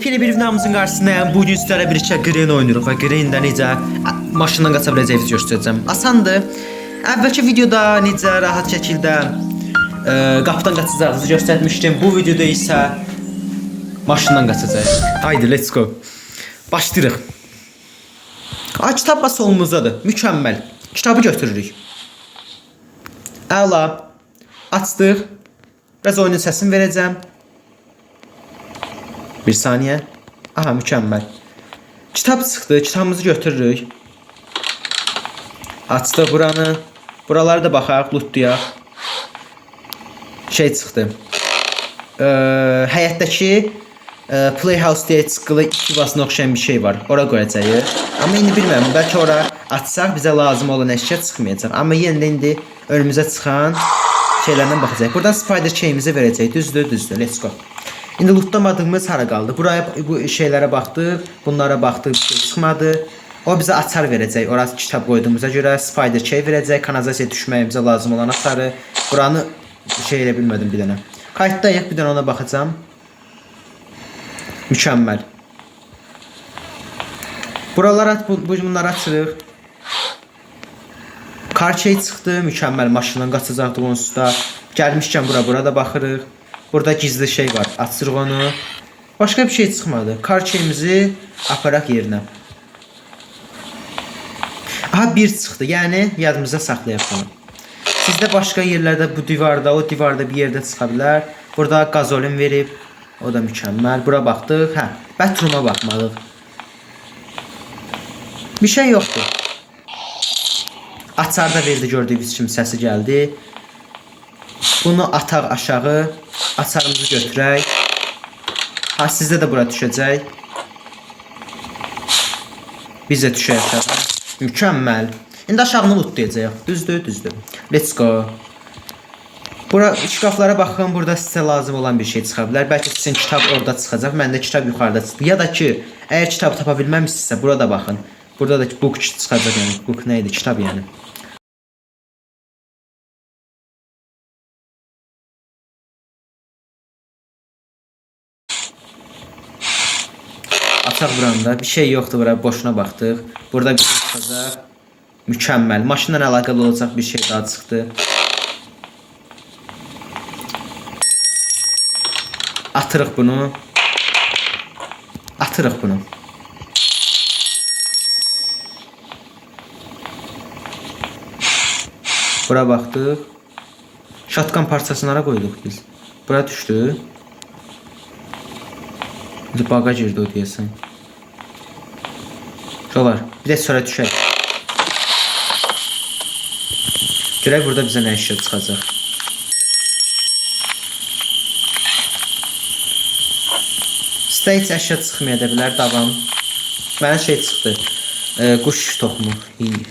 Yepyeni bir videomuzun qarşısındayım. Bugün sizlərə bir Green oynuruq və Green'də necə maşından qaça biləcəyimizi göstərəcəm. Asandır. Əvvəlki videoda necə rahat şəkildə qapıdan qaçacağımızı göstərmişdim. Bu videoda isə maşından qaçacağıq. Haydi let's go. Başlayırıq. Kitab da solumuzdadır. Mükəmməl. Kitabı götürürük. Əla. Açdıq. Biraz oyunun səsini verəcəm. Bir saniye. Aha, mükemmel. Kitap çıxdı. Kitabımızı götürürük. Açdıq buranı. Buraları da baxaq, lootlayaq. Şey çıxdı. Həyətdəki Playhouse deyə çıxılı 2 vasına oxşayan bir şey var. Ora qoyacağıq. Amma indi bilmirəm, bəlkə ora açsaq bizə lazım olan əşya çıxmayacaq. Amma yenə də indi önümüzə çıxan şeylərdən baxacağıq. Buradan spider keyimizi verəcək. Düzdür, düzdür. Let's go. İndi lootlamadığımız hara qaldı? Buraya bu şeylərə baxdıq, bunlara baxdıq, bir şey çıxmadı. O bizə açar verəcək. Orası kitab qoyduğumuza görə spider key verəcək. Kanalizasiya düşməyimizə lazım olan açarı. Buranı şey elə bilmədim bir dənə. Kayıtdayıq, bir dənə ona baxacağam. Mükəmməl. Buralara bunları açırıq. Kar key çıxdı, mükəmməl. Maşından qaçacaqdıq onsuz da. Gəlmişkən bura da baxırıq. Burada gizli şey var. Açırıq onu. Başka bir şey çıxmadı. Kar keyimizi aparaq yerinə. Aha, bir çıxdı. Yəni yadımızda saxlayaq bunu. Sizdə başqa yerlərdə bu divarda, o divarda bir yerdə çıxa bilər. Burada qazolin verib. O da mükəmməl. Bura baxdıq. Hə, bathroom'a baxmalıyıq. Bir şey yoxdur. Açar da verdi, gördüyünüz kimi səsi gəldi. Bunu ataq aşağı. Açarımızı götürək. Ha, sizdə də bura düşəcək. Biz də düşək aşağı. Mükəmməl. İndi aşağını lootlayacağıq. Düzdür, düzdür. Let's go. Bura şkaflara baxın. Burada sizə lazım olan bir şey çıxa bilər. Bəlkə sizin kitab orada çıxacaq. Məndə kitab yuxarıda çıxdı. Ya da ki, əgər kitab tapa bilməmişsinizsə burada baxın. Burada da book çıxacaq, yəni. Book nə idi? Kitab yəni. Açaq buranda. Bir şey yoxdur, bura boşuna baxdıq. Burada bir şey çıxacaq. Mükəmməl. Maşınla əlaqəli olacaq bir şey daha çıxdı. Atırıq bunu. Atırıq bunu. Bura baxdıq. Shotgun parçasını ara qoyduq biz. Bura düşdü. Baga girdi o deyəsən. Şolar, bir də sonra düşək. Görək burada bizə nə əşya çıxacaq. Stage əşya çıxmaya da bilər, davam. Mənə şey çıxdı. Quş toxumu.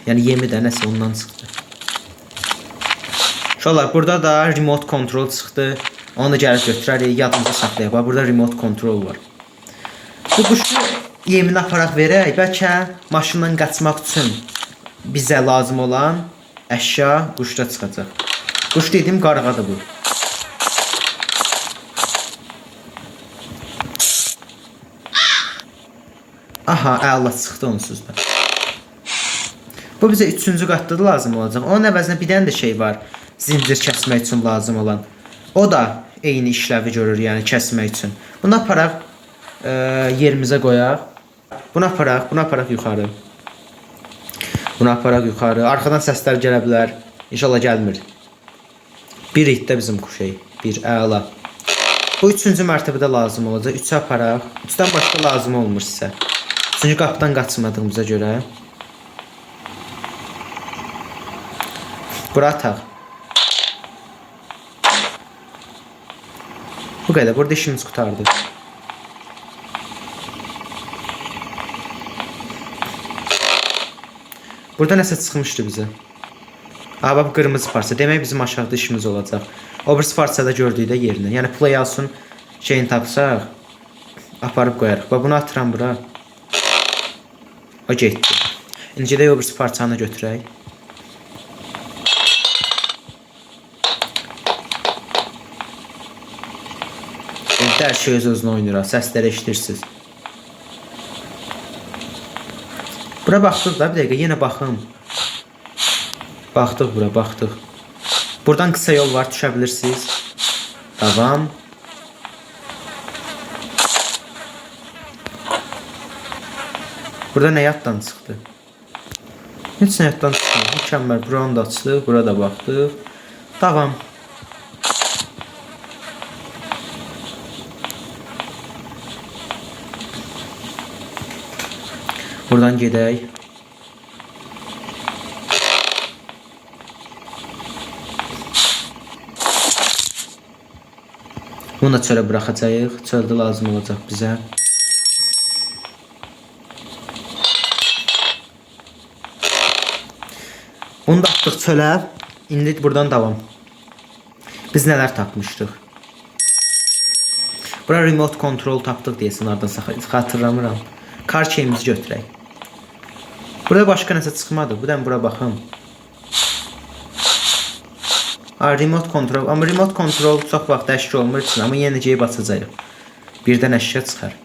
Yəni yemi də nəsə ondan çıxdı. Şolar, burada da remote control çıxdı. Onu da gəlib götürərik, yadımıza saxlayaq. Burada remote control var. Bu quşu yeminə aparaq verək. Bəlkə maşından qaçmaq üçün bizə lazım olan əşya quşda çıxacaq. Quş dediyim qarğadır bu. Aha, əla çıxdı onsuz da. Bu bizə 3-cü qatda da lazım olacaq. Onun əvəzinə bir dənə də şey var. Zincir kəsmək üçün lazım olan. O da eyni işləvi görür, yəni kəsmək üçün. Bunu aparaq yerimizə qoyaq. Bunu aparaq yuxarı. Bunu aparaq yuxarı. Arxadan səslər gələ bilər. İnşallah gəlmir. Bir itdə bizim şey. Bir əla. Bu 3-cü mərtəbədə lazım olacaq. 3-ü aparaq. 3-dən başqa lazım olmur sizə. Çünki qapıdan qaçmadığımıza görə. Bura ataq. Bu qədər. Burada işimiz qutardı. Burada nəsə çıxmışdı bizə. Aha, bu qırmızı parça. Demək bizim aşağıda işimiz olacaq. O birisi parçada gördüydə yerinə. Yəni Playhouse'un şeyini tapsaq, aparıb qoyarıq. Bunu atıram bura. O getdi. İndi də o birisi parçanı götürək. Hər şey öz-özünə oynayır. Səsləri eşidirsiniz. Bura baxdıq da, bir dəqiqə, yenə baxım. Baxdıq bura, baxdıq. Buradan qısa yol var, düşə bilirsiniz. Davam. Burada nə yaddan çıxdı? Heç nə yaddan çıxmır. Mükəmməl. Buranı da açdıq, burada baxdıq. Davam. Buradan gedək. Bunu da çölə buraxacağıq. Çöldə lazım olacaq bizə. Bunu da atdıq çölə. İndi buradan davam. Biz nələr tapmışdıq? Bura remote control tapdıq deyəsən, oradan xatırlamıram. Kar şeyimizi götürək. Burada başqa nəsə çıxmadı. Buradan bura baxım. Remote control. Amma remote control çox vaxt əşki olmur üçün. Amma yenə necəyə basacağıq. Birdən əşya çıxar.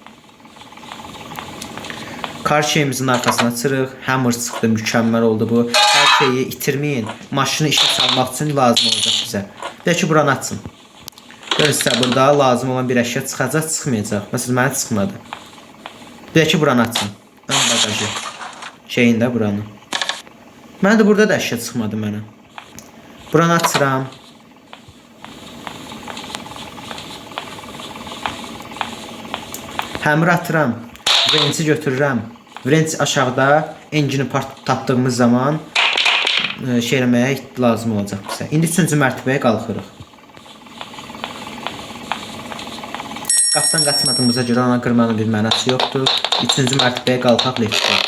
Kar şeyimizin arkasına çıxırıq. Hammer çıxdı. Mükəmməl oldu bu. Hər şeyi itirməyin. Maşını işə salmaq üçün lazım olacaq bizə. Bir də ki, buranı açın. Görürsünüz, burada lazım olan bir əşya çıxacaq, çıxmayacaq. Məsələn, mənə çıxmadı. Bir də ki, buranı açın. Ön bagajı. Şeyində buranı. Mənə də burada da əşya çıxmadı mənə. Buranı açıram. Həmir atıram. Wrenchi götürürəm. Wrench aşağıda engine part tapdığımız zaman şey eləməyə lazım olacaq bizə. İndi 3-cü mərtəbəyə qalxırıq. Qapdan qaçmadığımıza görə ona qırmanın bir mənası yoxdur. 3-cü mərtəbəyə qalxaq letdə.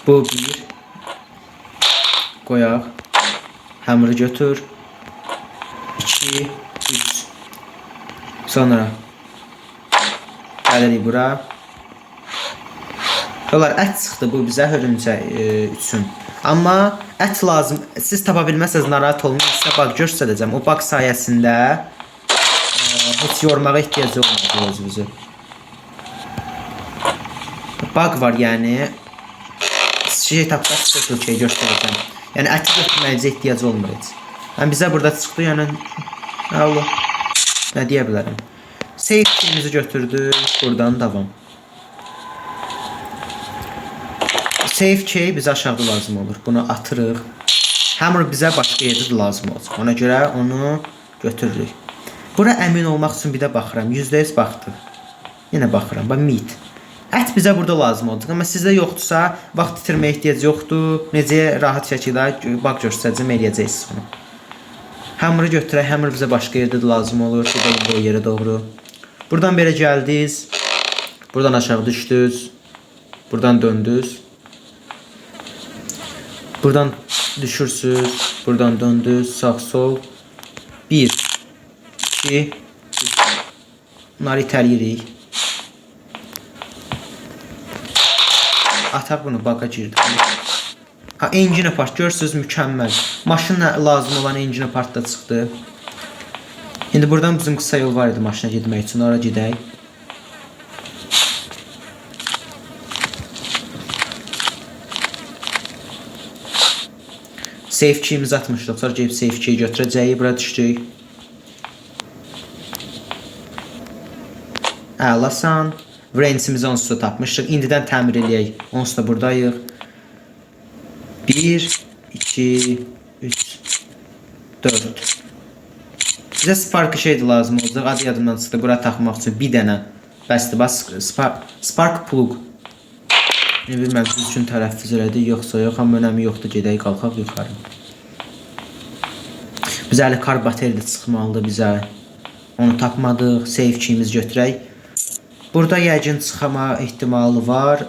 Bu bir. Qoyaq. Həmiri götür. 2, 3. Sonra gəlirik bura. Onlar ət çıxdı bu bizə hörümçə üçün. Amma ət lazım. Siz tapa bilməsəz narahat olmayın. Sizə bug göstərəcəm. O bug sayəsində heç yormağa ehtiyacı olmadı özünüzü. Bug var yəni. Şey tapmaq istəyir şey göstərəcəm. Yəni əti götürməyəcə ehtiyacı olmur heç. Yəni bizə burada çıxdı, yəni Allah. Nə deyə bilərəm? Save keyimizi götürdük. Buradan davam. Save key bizə aşağıda lazım olur. Bunu atırıq. Hammer bizə başqa yerdə lazım olacaq. Ona görə onu götürürük. Bura əmin olmaq üçün bir də baxıram. %100 baxdıq. Yenə baxıram. Bax meat. Ət bizə burada lazım olacaq. Amma sizdə yoxdursa, vaxt itirməyə ehtiyac yoxdur. Necə rahat şəkildə bug göstərəcəm, eləyəcəksiniz onu. Hammer'ı götürək. Hammer bizə başqa yerdə də lazım olur. Gedək o yerə doğru. Buradan belə gəldiniz. Buradan aşağı düşdünüz. Buradan döndünüz. Buradan düşürsünüz. Buradan döndünüz. Sağ sol. 1, 2, 3. Bunları itəliyirik. Ataq bunu baqa girdik. Ha, engine part görürsünüz, mükəmməl. Maşına lazım olan engine part da çıxdı. İndi buradan bizim qısa yol var idi maşına getmək üçün. Ora gedək. Save key'imizi atmışdıq. Sonra gəlib save key'i götürəcəyik. Bura düşdük. Əlasan. Wrench'imizi onsuz da tapmışdıq. İndidən təmir eləyək. Onsuz da buradayıq. 1, 2, 3, 4. Bizə spark şeydi lazım olacaq. Adı yadımdan çıxdı. Bura taxmaq üçün bir dənə. Bəsdir. Bas spark plug. Bilməm siz üçün tələffüz elədik yoxsa yox. Amma önəmi yoxdur. Gedək qalxaq yuxarı. Bizə hələ kar bateriyada çıxmalıdır bizə. Onu tapmadıq. Save key'imizi götürək. Burada yəqin çıxama ehtimalı var.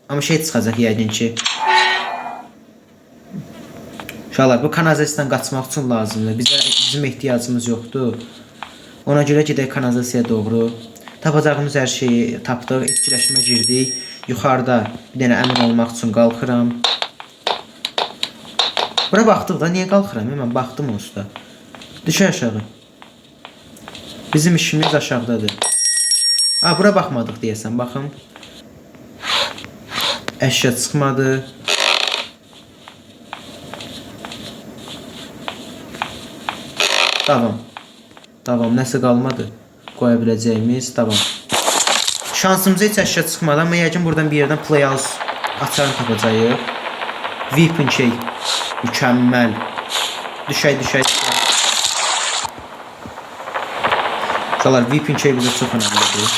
Amma şey çıxacaq yəqin ki. Uşaqlar, bu kanalizasiyadan qaçmaq üçün lazımdır. Bizim ehtiyacımız yoxdur. Ona görə gedək kanalizasiyaya doğru. Tapacağımız hər şeyi tapdıq. Etkiləşmə girdik. Yuxarıda bir dənə əmin olmaq üçün qalxıram. Bura baxdıq da, niyə qalxıram? Mən baxdım onsuz da. Düşə aşağı. Bizim işimiz aşağıdadır. Bura baxmadıq deyəsən, baxın. Əşya çıxmadı. Davam. Davam, nəsə qalmadı. Qoya biləcəyimiz, davam. Şansımıza heç əşya çıxmadı, amma yəqin buradan bir yerdən Playhouse açarını tapacağıq. Weapon key. Mükəmməl. Düşək. Uşaqlar, Weapon key bizə çox önəmlidir.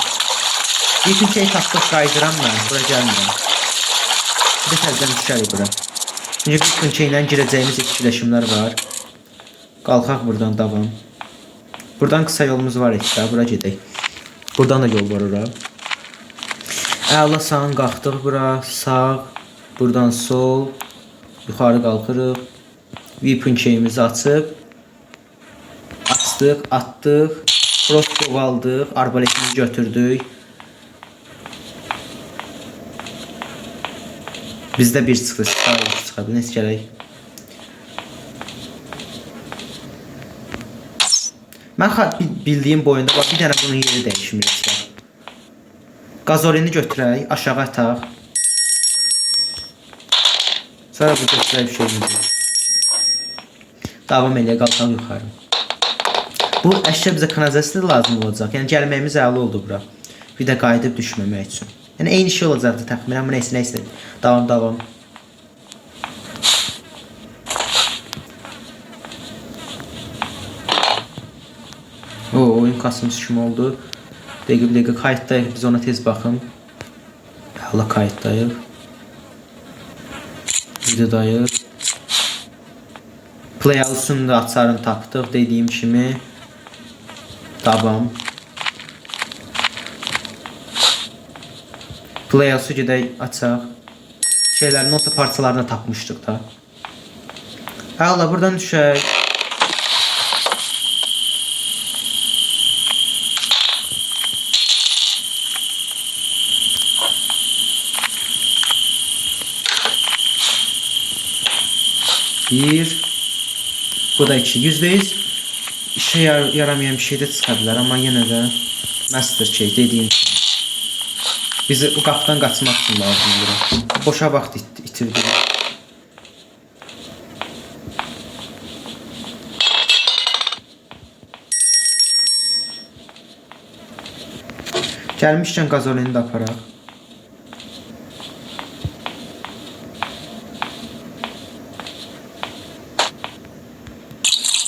Weapon key tapdıq, qaydıram mən. Bura gəlmirəm. Bir də təzdən düşərik bura. Çünki Weapon key ilə girəcəyimiz etkiləşimlər var. Qalxaq buradan, davam. Buradan qısa yolumuz var etdə, bura gedək. Buradan da yol var ora. Əla sağın qalxdıq bura, sağ. Buradan sol. Yuxarı qalxırıq. Weapon keyimizi açıb. Açdıq, atdıq. Crossbow aldıq, arbaletimizi götürdük. Bizdə bir çıxdı, çıxa bilir, nəsə gələk. Mən bildiyim boyunda bax, bir dənə bunun yeri dəyişmir. Qazolini götürək, aşağı ataq. Sonra bu götürək bir şeyimizi. Davam eləyək, qalxaq yuxarı. Bu əşya bizə kanalizasiya lazım olacaq. Yəni gəlməyimiz əla oldu bura. Bir də qayıdıb düşməmək üçün. Yəni eyni şey olacaqdı təxminən, amma nəysə. Davam. Oyun kasımız kimi oldu. Dəqiq kayıtdayıq, biz ona tez baxın. Əla kayıtdayıq. Videodayıq. Playhouse'un da açarını tapdıq, dediyim kimi. Davam. Playhouse'u gedək, açaq. Şeylərin olsa parçalarını tapmışdıq da. Əla, buradan düşək. Bir. Bu da 2. %100 işe yaramayan bir şey de çıxa bilər, amma yenə də master key dediyim kimi. Bizi bu qapıdan qaçmaq üçün lazımdır. Boşa vaxt itirdik. Gəlmişkən qazolini də aparaq.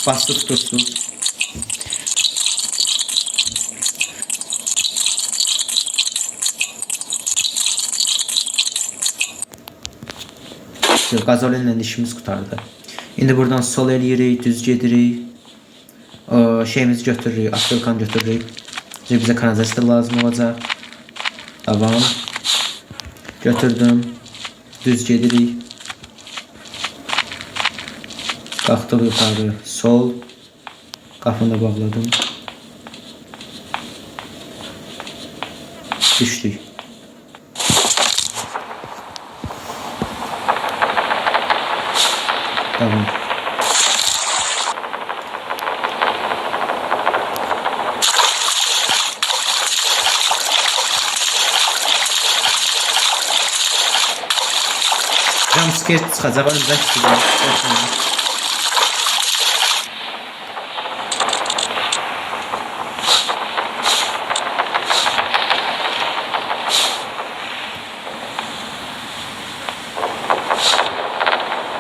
Bastı tutursun. Gazolinlə işimiz qutardı. İndi buradan sol eləyirik, düz gedirik. Şeyimizi götürürük, asılkan götürürük. Çünki bizə kanalizasiya lazım olacaq. Davam. Götürdüm. Düz gedirik. Qalxdıq yuxarı, sol. Qapını da bağladım. Düşdük. Tamam. Jumpscare çıxacaq, önümüzdən çıxacaq.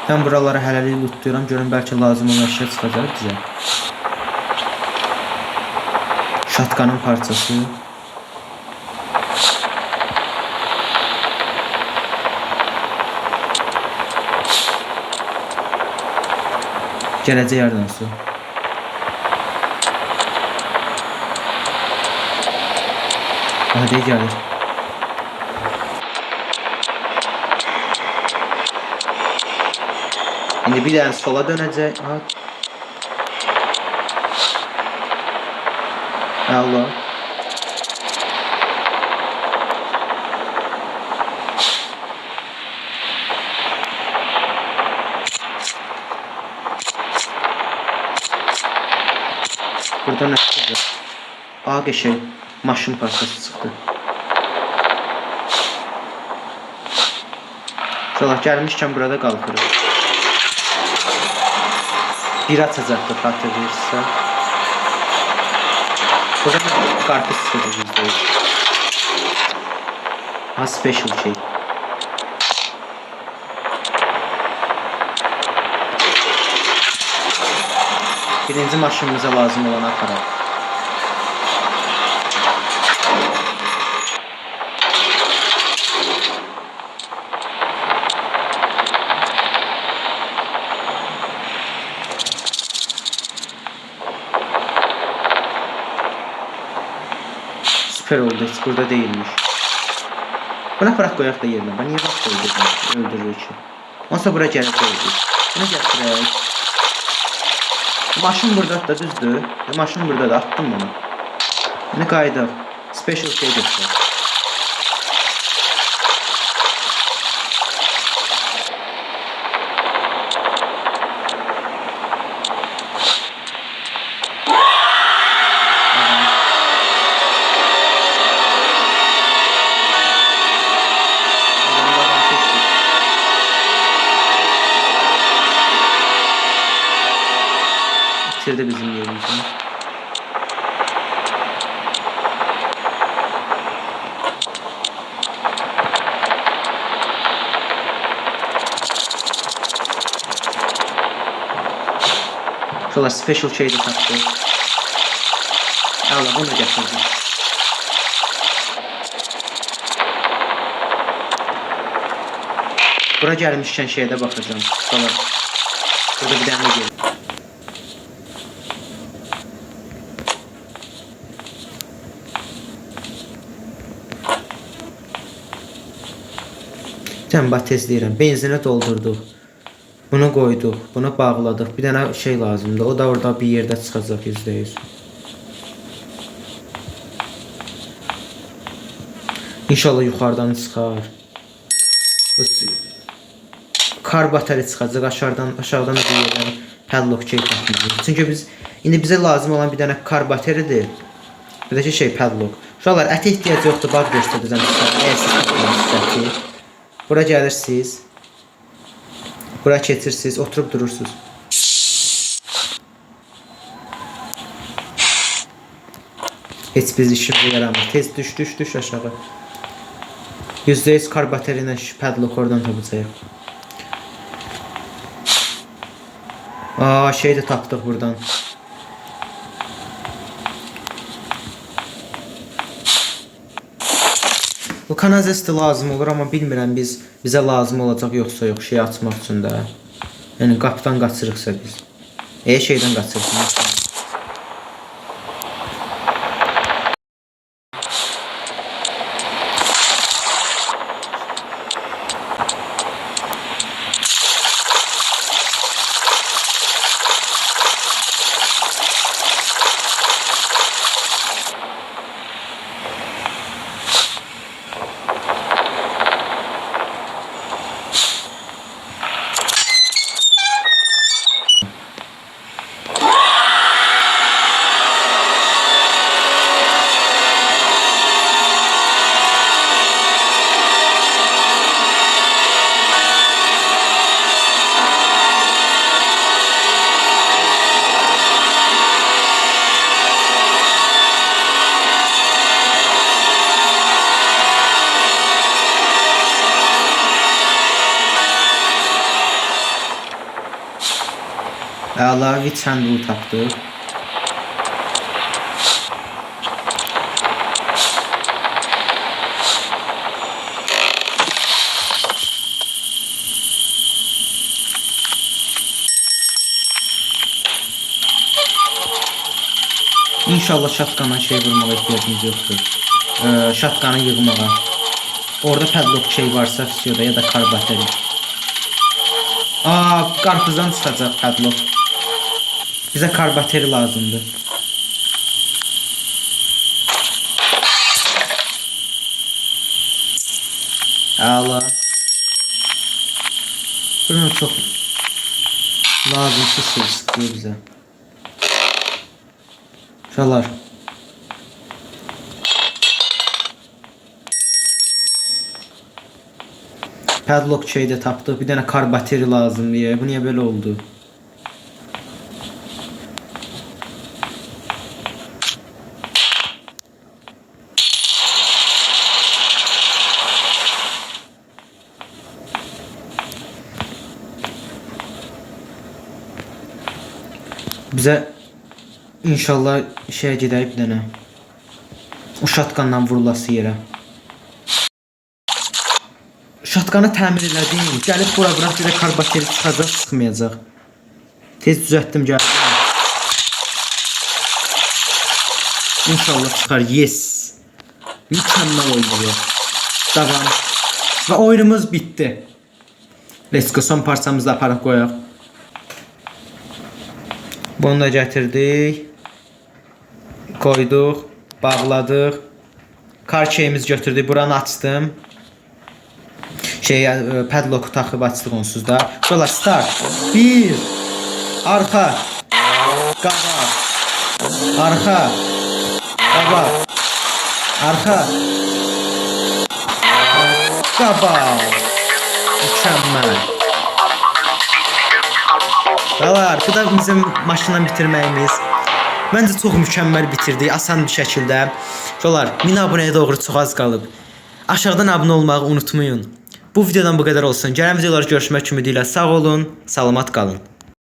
Ben buraları hələlik lootlayıram, görün bəlkə lazım olan əşya çıxacaq bizə. Şatqanın parçası. Gələcək yerdən su. Hadi gəlir. İndi bir dənə sola dönəcək. Allah. Burada nə çıxacaq? Geçelim. maşın parçası çıxdı. Uşaqlar gəlmişkən burada qalxırıq. Bir açacaqdır, xatırlayırsa. Burada qarpız çıxacaq %100. Ha, special şey. Birinci maşınımıza lazım olan aparat. Süper oldu, hiç burada değilmiş. Buna bırak koyak da yerine. Ben niye vaxt öldürür ki? Onsa bura gəlib öldür. Bunu gətirək. Maşın burada da düzdür. Maşın burada da attım bunu. Ne qayıdaq. Special şey götürək. Bitirdi bizim yerimizi. Şöyle special şey de taktı. Allah bunu getirdim. Bura gəlmişkən şeyə də baxacağım. Şöyle. Burada bir dənə gəlir. Cəmbat tezləyirəm. Benzinə doldurduq. Bunu qoyduq. Bunu bağladıq. Bir dənə şey lazımdır. O da orada bir yerdə çıxacaq %100. İnşallah yuxarıdan çıxar. Kar batarya çıxacaq. Aşağıdan da bir yerdən padlock şey tapmalıyıq. Çünki indi bizə lazım olan bir dənə kar bateriyadır. Bir də şey padlock. Uşaqlar, ətə ehtiyac yoxdur. Bax göstərəcəm sizə. Əgər siz tapmalısınız. Bura gəlirsiniz. Bura keçirsiniz, oturub durursunuz. Heç bir işimizə yaramır. Tez düş aşağı. %100 kar bateriya ilə şu padlock oradan tapacağıq. Aa, şey də tapdıq buradan. Bu kanalizasiya lazım olur, amma bilmirəm bizə lazım olacaq yoxsa yox şey açmaq üçün də. Yəni qapıdan qaçırıqsa biz. Şeydən qaçırıqsa. Əlavə handle tapdıq. İnşallah şatqana şey vurmağa ehtiyacımız yoxdur. Şatqanı yığmağa. Orada padlock şey varsa fisioda ya da kar batarya. Qarpızdan çıxacaq padlock. Bizə kar batarya lazımdır. Əla. Bunun çox lazımsız şey sıxıyor bizə. Uşaqlar. Padlock şeydə tapdıq. Bir dənə kar bateri lazımdır. Bu niyə belə oldu? Bizə inşallah şeyə gedək bir dənə. O şatqandan vurulası yerə. Şatqanı təmir elədim. Gəlib bura bırak bir də kar bateri çıxacaq, çıxmayacaq. Tez düzəltdim, gəldim. İnşallah çıxar. Yes. Mükəmməl oynuyor. Davam. Və oyunumuz bitdi. Let's go, son parçamızı da aparaq qoyaq. Bunu da gətirdik. Koyduq. Bağladıq. Kar şeyimizi götürdük. Buranı açdım. Padlock taxıb açdıq onsuz da. Yola start. 1. Arxa. Qabaq. Arxa. Qabaq. Arxa. Qabaq. Mükəmməl. Qalar, bu da bizim maşından bitirməyimiz. Məncə çox mükəmməl bitirdik, asan bir şəkildə. Yolar, 1000 abunəyə doğru çox az qalıb. Aşağıdan abunə olmağı unutmayın. Bu videodan bu qədər olsun. Gələn videolar görüşmək ümidilə sağ olun, salamat qalın.